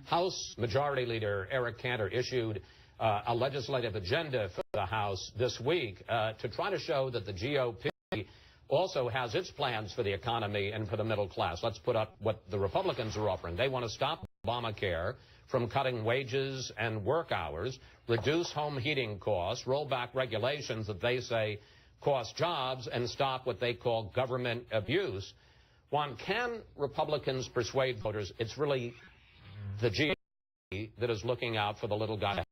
House Majority Leader Eric Cantor issued a legislative agenda for the House this week to try to show that the GOP also has its plans for the economy and for the middle class. Let's put up what the Republicans are offering. They want to stop Obamacare from cutting wages and work hours, reduce home heating costs, roll back regulations that they say cost jobs, and stop what they call government abuse. Juan, can Republicans persuade voters it's really the GOP that is looking out for the little guy to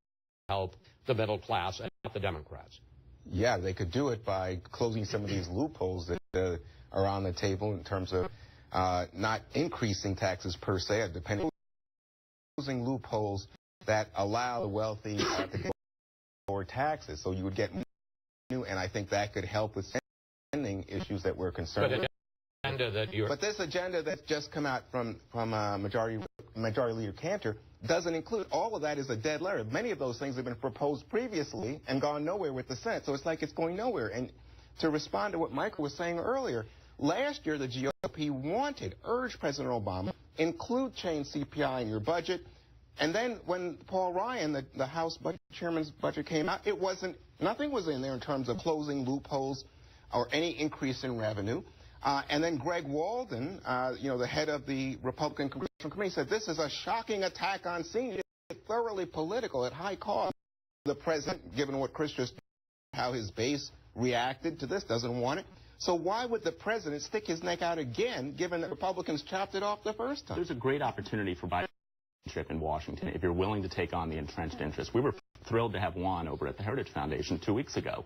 help the middle class and not the Democrats? Yeah, they could do it by closing some of these loopholes that are on the table in terms of not increasing taxes per se, depending closing loopholes that allow the wealthy to pay more taxes. So you would get new, and I think that could help with spending issues that we're concerned with. But this agenda that's just come out from Majority Leader Cantor doesn't include all of that. Is a dead letter. Many of those things have been proposed previously and gone nowhere with the Senate. So it's like it's going nowhere. And to respond to what Michael was saying earlier, last year the GOP urged President Obama, include change CPI in your budget. And then when Paul Ryan, the House Budget Chairman's budget came out, nothing was in there in terms of closing loopholes or any increase in revenue. And then Greg Walden, the head of the Republican Congressional Committee, said this is a shocking attack on seniors, thoroughly political at high cost. The president, given what Chris just, how his base reacted to this, doesn't want it. So why would the president stick his neck out again, given that Republicans chopped it off the first time? There's a great opportunity for bipartisanship in Washington if you're willing to take on the entrenched interests. We were thrilled to have Juan over at the Heritage Foundation 2 weeks ago.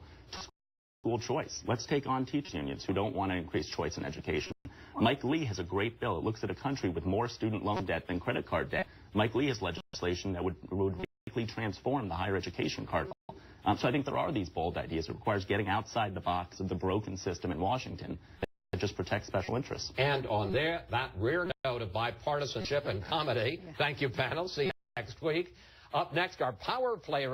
School choice. Let's take on teaching unions who don't want to increase choice in education. Mike Lee has a great bill. It looks at a country with more student loan debt than credit card debt. Mike Lee has legislation that would radically transform the higher education card. So I think there are these bold ideas. It requires getting outside the box of the broken system in Washington that just protects special interests. And on that rare note of bipartisanship and comedy, thank you, panel. See you next week. Up next, our power player.